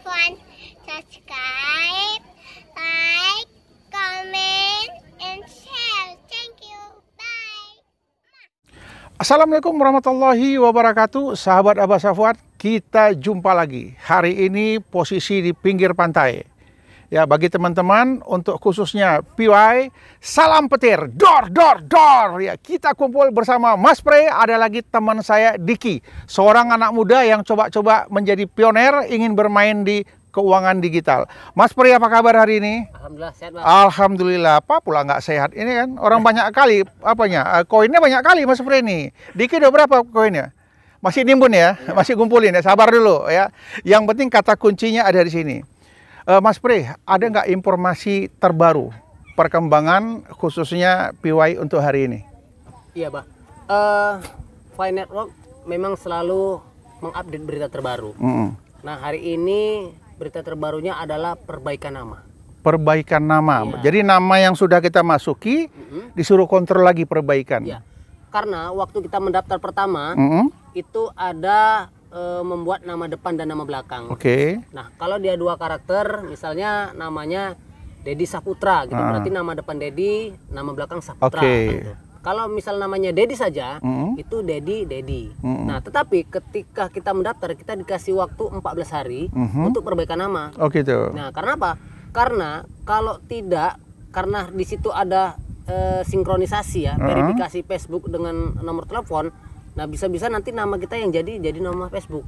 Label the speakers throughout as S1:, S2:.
S1: Safwan. Subscribe, like, comment, and share. Thank you. Bye.
S2: Assalamualaikum warahmatullahi wabarakatuh. Sahabat Abah Safwan, kita jumpa lagi. Hari ini posisi di pinggir pantai. Ya, bagi teman-teman, untuk khususnya PY, salam petir, dor. Ya, kita kumpul bersama Mas Pre, ada lagi teman saya Diki, seorang anak muda yang coba-coba menjadi pioner ingin bermain di keuangan digital. Mas Pre, apa kabar hari ini?
S3: Alhamdulillah sehat, Bang.
S2: Alhamdulillah, apa pula nggak sehat ini kan? Orang banyak kali koinnya banyak kali Mas Pre ini. Diki udah berapa koinnya? Masih nimbun ya? Masih kumpulin ya, sabar dulu ya. Yang penting kata kuncinya ada di sini. Mas Pre, ada nggak informasi terbaru perkembangan khususnya PY untuk hari ini?
S3: Iya, Bang. Fine Network memang selalu mengupdate berita terbaru. Nah, hari ini berita terbarunya adalah perbaikan nama.
S2: Perbaikan nama.
S3: Iya.
S2: Jadi nama yang sudah kita masuki disuruh kontrol lagi perbaikan.
S3: Iya. Karena waktu kita mendaftar pertama itu ada membuat nama depan dan nama belakang.
S2: Oke.
S3: Nah, kalau dia 2 karakter, misalnya namanya Dedi Saputra gitu, berarti nama depan Dedi, nama belakang Saputra. Gitu. Kalau misal namanya Dedi saja, itu Dedi. Nah, tetapi ketika kita mendaftar, kita dikasih waktu 14 hari untuk perbaikan nama.
S2: Oh gitu.
S3: Nah, karena apa? Karena kalau tidak, karena di situ ada sinkronisasi ya, verifikasi Facebook dengan nomor telepon. Nah, bisa-bisa nanti nama kita yang jadi nama Facebook.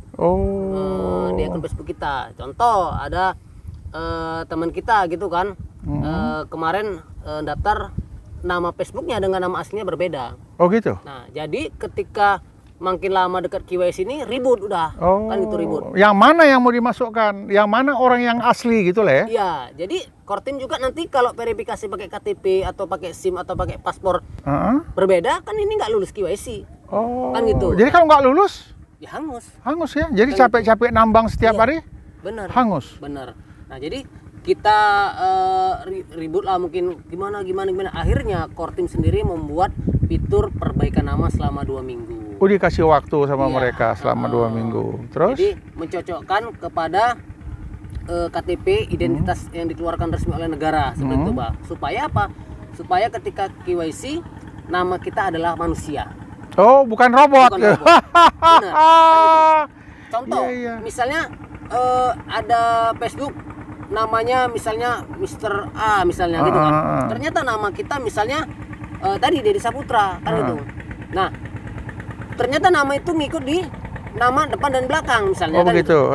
S3: Di akun Facebook kita. Contoh, ada teman kita gitu kan, kemarin daftar nama Facebooknya dengan nama aslinya berbeda. Oh gitu. Nah, jadi ketika makin lama dekat KYC ini ribut udah. Kan itu ribut.
S2: Yang mana yang mau dimasukkan? Yang mana orang yang asli gitu lah ya?
S3: Iya, jadi Kortim juga nanti kalau verifikasi pakai KTP atau pakai SIM atau pakai paspor berbeda, kan ini nggak lulus KYC. Kan gitu.
S2: Jadi kalau nggak lulus?
S3: Ya hangus.
S2: Hangus ya. Jadi capek-capek nambang setiap hari?
S3: Bener.
S2: Hangus.
S3: Bener. Nah, jadi kita ribut lah mungkin gimana. Akhirnya Kortim sendiri membuat fitur perbaikan nama selama 2 minggu.
S2: Dikasih waktu sama mereka selama 2 minggu. Terus?
S3: Jadi mencocokkan kepada KTP identitas yang dikeluarkan resmi oleh negara seperti itu, Bang. Supaya apa? Supaya ketika KYC nama kita adalah manusia.
S2: Oh, bukan robot.
S3: Bukan robot. Benar. Contoh, misalnya ada Facebook namanya misalnya Mr. A misalnya gitu kan. Ternyata nama kita misalnya tadi Dedi Saputra kan gitu. Nah, ternyata nama itu ngikut di nama depan dan belakang misalnya.
S2: Kan begitu.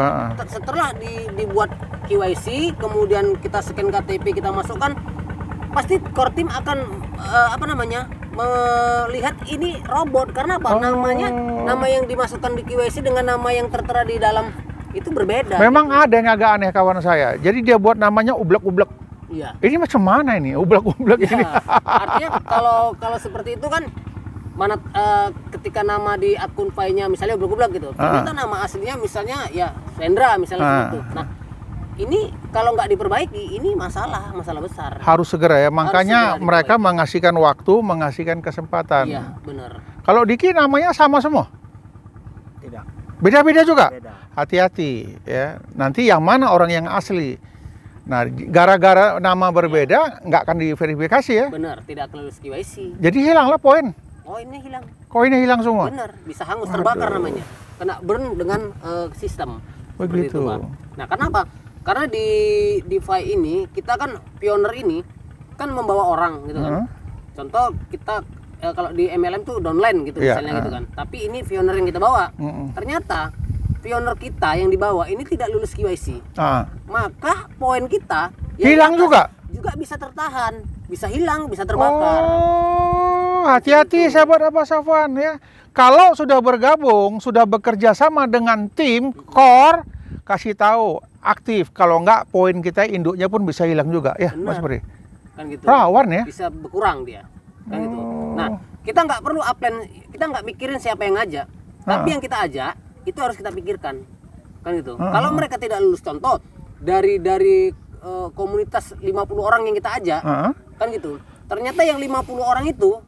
S3: Setelah dibuat KYC, kemudian kita scan KTP, kita masukkan, pasti Kortim akan melihat ini robot. Karena apa? Nama yang dimasukkan di KYC dengan nama yang tertera di dalam itu berbeda.
S2: Memang gitu. Ada yang agak aneh kawan saya. Jadi dia buat namanya ublek-ublek.
S3: Iya.
S2: Ini macam mana ini ublek-ublek ini?
S3: Artinya kalau seperti itu kan mana ketika nama di akun filenya misalnya ublek-ublek gitu. Ternyata nama aslinya misalnya ya Sendra misalnya seperti itu. Nah, ini kalau nggak diperbaiki, ini masalah besar.
S2: Harus segera ya, makanya mereka mengasihkan waktu, mengasihkan kesempatan.
S3: Iya, benar.
S2: Kalau Diki namanya sama semua?
S3: Tidak.
S2: Beda-beda juga?
S3: Beda.
S2: Hati-hati ya, nanti yang mana orang yang asli. Nah, gara-gara nama berbeda, nggak akan diverifikasi ya?
S3: Benar, tidak akan lulus KYC.
S2: Jadi hilanglah poin.
S3: Koinnya hilang.
S2: Koinnya hilang semua?
S3: Benar, bisa hangus, terbakar namanya. Kena burn dengan sistem.
S2: Begitu.
S3: Nah, kenapa? Karena di DeFi ini kita kan pioner ini kan membawa orang gitu kan. Contoh kita kalau di MLM tuh downline gitu misalnya gitu kan. Tapi ini pioner yang kita bawa. Ternyata pioner kita yang dibawa ini tidak lulus KYC. Maka poin kita
S2: hilang juga
S3: bisa tertahan, bisa hilang, bisa terbakar.
S2: Hati-hati sahabat Abah Safwan ya. Kalau sudah bergabung, sudah bekerja sama dengan tim core, kasih tahu aktif. Kalau enggak, poin kita induknya pun bisa hilang juga ya. Mas Pri.
S3: Kan gitu.
S2: Rawan ya.
S3: Bisa berkurang dia. Kan gitu. Nah, kita nggak perlu upline, kita nggak mikirin siapa yang ngajak. Tapi yang kita ajak itu harus kita pikirkan. Kan gitu. Kalau mereka tidak lulus, contoh dari komunitas 50 orang yang kita ajak, kan gitu. Ternyata yang 50 orang itu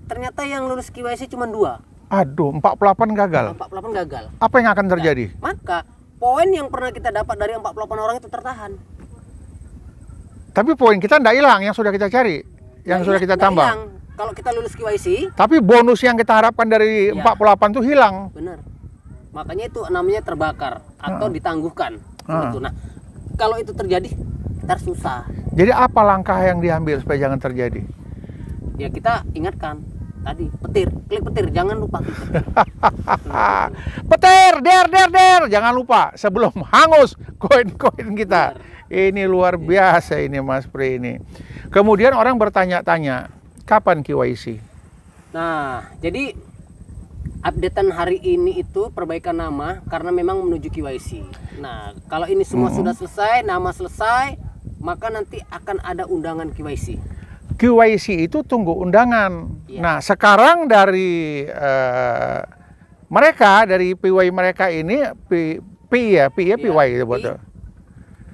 S3: ternyata yang lulus KYC cuma 2.
S2: Aduh, 48 gagal.
S3: 48 gagal.
S2: Apa yang akan terjadi?
S3: Maka poin yang pernah kita dapat dari 48 orang itu tertahan.
S2: Tapi poin kita tidak hilang yang sudah kita cari, yang sudah kita tambah.
S3: Hilang. Kalau kita lulus KYC,
S2: tapi bonus yang kita harapkan dari 48 itu hilang.
S3: Benar. Makanya itu namanya terbakar atau ditangguhkan. Gitu. Nah, kalau itu terjadi, ntar susah.
S2: Jadi apa langkah yang diambil supaya jangan terjadi?
S3: Ya kita ingatkan tadi, klik petir, jangan lupa klik petir.
S2: Petir, der, jangan lupa sebelum hangus koin-koin kita. Ini luar biasa ini Mas Pri ini. Kemudian orang bertanya-tanya, kapan KYC?
S3: Nah, jadi updatean hari ini itu perbaikan nama karena memang menuju KYC. Nah, kalau ini semua sudah selesai, nama selesai, maka nanti akan ada undangan KYC.
S2: KYC itu tunggu undangan. Nah, sekarang dari mereka, dari PY mereka ini, PY itu betul.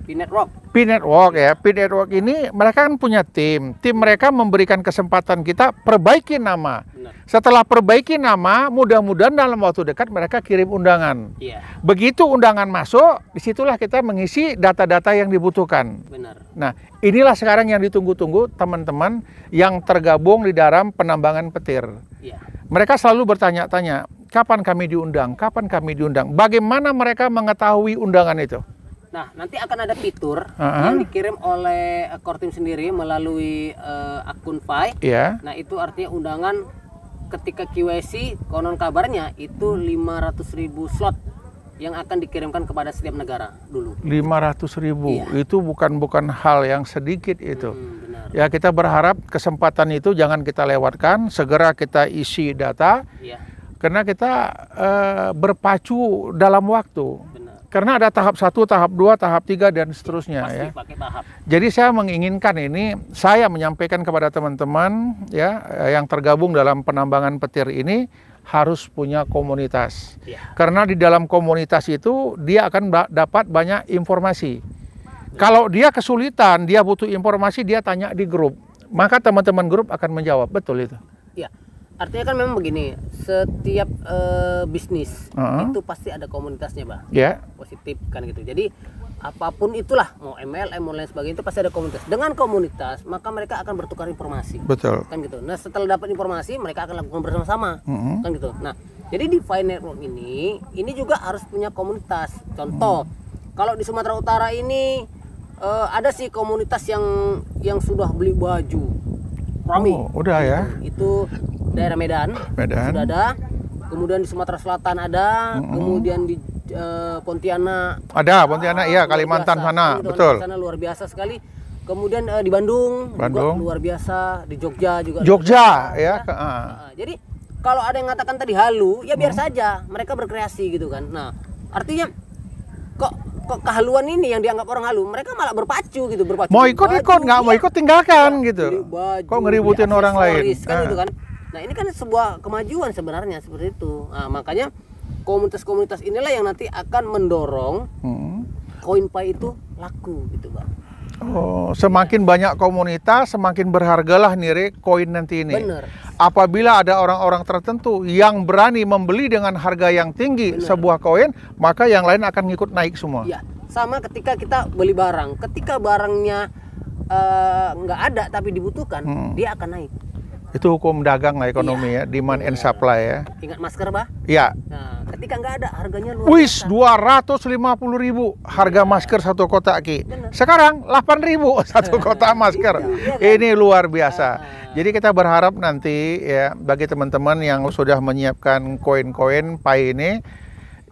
S2: P-Network ya. P-Network ini mereka kan punya tim. Tim mereka memberikan kesempatan kita perbaiki nama. Setelah perbaiki nama, mudah-mudahan dalam waktu dekat mereka kirim undangan. Begitu undangan masuk, disitulah kita mengisi data-data yang dibutuhkan.
S3: Benar.
S2: Nah, inilah sekarang yang ditunggu-tunggu teman-teman yang tergabung di dalam penambangan petir. Mereka selalu bertanya-tanya, kapan kami diundang? Kapan kami diundang? Bagaimana mereka mengetahui undangan itu?
S3: Nah, nanti akan ada fitur yang dikirim oleh Kortim sendiri melalui akun Pi. Nah, itu artinya undangan ketika KYC, konon kabarnya itu 500.000 slot yang akan dikirimkan kepada setiap negara dulu.
S2: 500.000, itu bukan hal yang sedikit itu.
S3: Benar.
S2: Ya, kita berharap kesempatan itu jangan kita lewatkan, segera kita isi data, karena kita berpacu dalam waktu. Karena ada tahap 1, tahap 2, tahap 3 dan seterusnya.
S3: Pasti
S2: ya.
S3: pakai tahap.
S2: Jadi saya menginginkan ini, saya menyampaikan kepada teman-teman ya yang tergabung dalam penambangan petir ini harus punya komunitas. Karena di dalam komunitas itu dia akan dapat banyak informasi. Kalau dia kesulitan, dia butuh informasi, dia tanya di grup. Maka teman-teman grup akan menjawab. Betul itu.
S3: Iya. Artinya kan memang begini, setiap bisnis itu pasti ada komunitasnya, Bah. Positif kan gitu. Jadi apapun itulah, mau MLM, mau lain sebagainya, itu pasti ada komunitas. Dengan komunitas, maka mereka akan bertukar informasi.
S2: Betul.
S3: Kan gitu. Nah, setelah dapat informasi, mereka akan lakukan bersama-sama. Kan gitu. Nah, jadi di Pi Network ini juga harus punya komunitas. Contoh, kalau di Sumatera Utara ini ada sih komunitas yang sudah beli baju. Rami.
S2: Udah ya.
S3: Itu daerah Medan. Sudah ada. Kemudian di Sumatera Selatan ada, kemudian di Pontianak.
S2: Ada Pontianak, iya, Kalimantan biasa. Sana, betul.
S3: Sana luar biasa sekali. Kemudian di Bandung juga luar biasa, di Jogja juga.
S2: Jogja ya.
S3: Jadi kalau ada yang mengatakan tadi halu, ya biar saja, mereka berkreasi gitu kan. Nah, artinya kok kehaluan ini yang dianggap orang halu, mereka malah berpacu gitu,
S2: mau ikut, nggak mau ikut tinggalkan gitu. Kok ngeributin orang lain
S3: kan gitu kan. Nah, ini kan sebuah kemajuan sebenarnya seperti itu. Nah, makanya komunitas-komunitas inilah yang nanti akan mendorong koin Pi itu laku gitu, Bang.
S2: Semakin banyak komunitas, semakin berhargalah nilai koin nanti ini.
S3: Bener.
S2: Apabila ada orang-orang tertentu yang berani membeli dengan harga yang tinggi sebuah koin, maka yang lain akan ngikut naik semua.
S3: Iya, sama ketika kita beli barang. Ketika barangnya nggak ada tapi dibutuhkan, dia akan naik.
S2: Itu hukum dagang lah, ekonomi ya, demand and supply ya.
S3: Ingat masker, Bah?
S2: Iya.
S3: Nah, ketika nggak ada, harganya luar biasa.
S2: 250.000 harga masker satu kotak Ki. Sekarang 8.000 satu kotak masker. Ini luar biasa. Jadi kita berharap nanti ya bagi teman-teman yang sudah menyiapkan koin-koin Pi ini,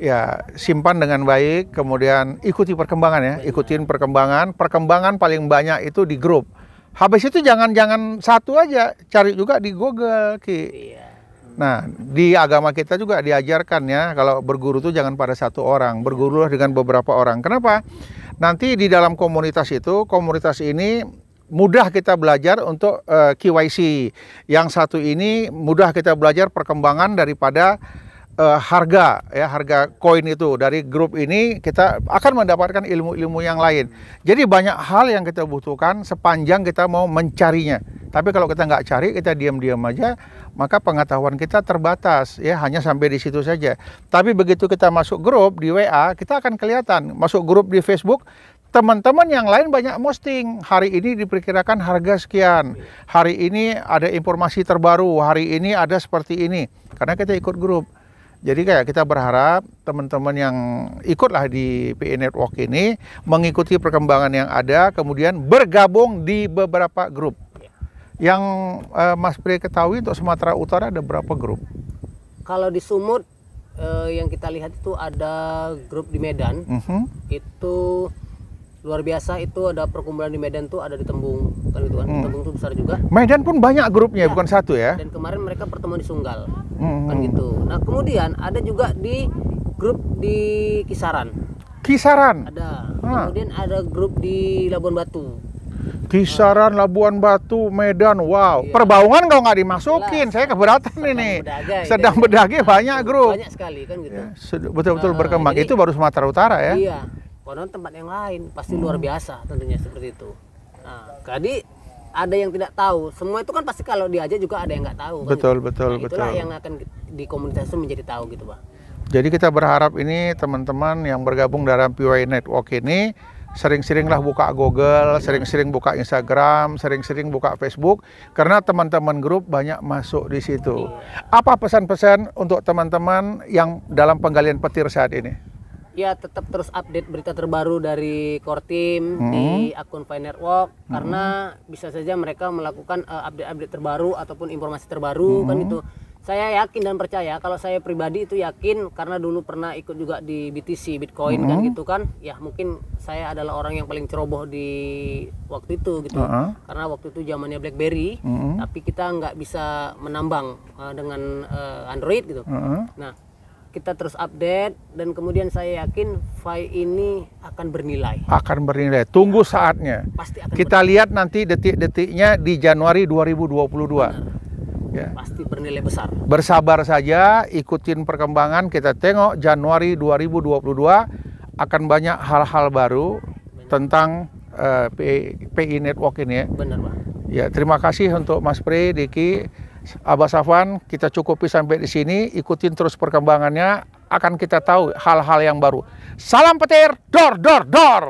S2: ya simpan dengan baik, kemudian ikuti perkembangan ya, ikutin perkembangan paling banyak itu di grup. Habis itu jangan satu aja, cari juga di Google, Ki. Nah, di agama kita juga diajarkan ya, kalau berguru itu jangan pada satu orang, bergurulah dengan beberapa orang. Kenapa? Nanti di dalam komunitas ini mudah kita belajar untuk KYC. Yang satu ini mudah kita belajar perkembangan daripada harga koin itu. Dari grup ini kita akan mendapatkan ilmu-ilmu yang lain. Jadi banyak hal yang kita butuhkan sepanjang kita mau mencarinya. Tapi kalau kita nggak cari, kita diam-diam aja, maka pengetahuan kita terbatas, ya hanya sampai di situ saja. Tapi begitu kita masuk grup di WA, kita akan kelihatan. Masuk grup di Facebook, teman-teman yang lain banyak posting. Hari ini diperkirakan harga sekian. Hari ini ada informasi terbaru. Hari ini ada seperti ini. Karena kita ikut grup. Jadi kayak kita berharap teman-teman yang ikutlah di PI Network ini mengikuti perkembangan yang ada, kemudian bergabung di beberapa grup. Yang Mas Pri ketahui untuk Sumatera Utara ada berapa grup?
S3: Kalau di Sumut yang kita lihat itu ada grup di Medan. Itu luar biasa, itu ada perkumpulan di Medan tuh, ada di Tembung kan gitu kan. Tembung tuh besar juga.
S2: Medan pun banyak grupnya, bukan satu ya.
S3: Dan kemarin mereka pertemuan di Sunggal. Kan gitu. Nah, kemudian ada juga di grup di Kisaran.
S2: Kisaran.
S3: Ada. Kemudian ada grup di Labuan Batu.
S2: Kisaran, Labuan Batu, Medan. Wow.
S3: Iya.
S2: Perbaungan kalau nggak dimasukin, saya keberatan ini. Sedang Bedage banyak grup.
S3: Banyak sekali kan gitu.
S2: Ya, betul-betul berkembang. Itu baru Sumatera Utara ya.
S3: Iya. Konon tempat yang lain pasti luar biasa tentunya seperti itu. Nah, jadi ada yang tidak tahu. Semua itu kan pasti kalau diajak juga ada yang nggak tahu.
S2: Betul,
S3: kan?
S2: betul,
S3: Nah, itulah
S2: betul.
S3: yang akan di komunitas itu menjadi tahu gitu, Pak.
S2: Jadi kita berharap ini teman-teman yang bergabung dalam PI Network ini sering-seringlah buka Google, sering-sering buka Instagram, sering-sering buka Facebook, karena teman-teman grup banyak masuk di situ. Apa pesan-pesan untuk teman-teman yang dalam penggalian petir saat ini?
S3: Ya, tetap terus update berita terbaru dari core team di akun PI Network, karena bisa saja mereka melakukan update-update terbaru ataupun informasi terbaru kan itu. Saya yakin dan percaya, kalau saya pribadi itu yakin karena dulu pernah ikut juga di BTC Bitcoin kan gitu kan. Ya mungkin saya adalah orang yang paling ceroboh di waktu itu gitu. Karena waktu itu zamannya BlackBerry, tapi kita nggak bisa menambang dengan Android gitu. Nah, kita terus update dan kemudian saya yakin PI ini akan bernilai.
S2: Akan bernilai. Tunggu saatnya.
S3: Pasti akan
S2: kita lihat nanti detik-detiknya di Januari 2022. Ya.
S3: Pasti bernilai besar.
S2: Bersabar saja, ikutin perkembangan, kita tengok Januari 2022 akan banyak hal-hal baru tentang PI Network ini ya.
S3: Benar, Pak.
S2: Ya, terima kasih untuk Mas Pri, Diki, Abah Safwan, kita cukupi sampai di sini, ikutin terus perkembangannya, akan kita tahu hal-hal yang baru. Salam petir, dor dor dor.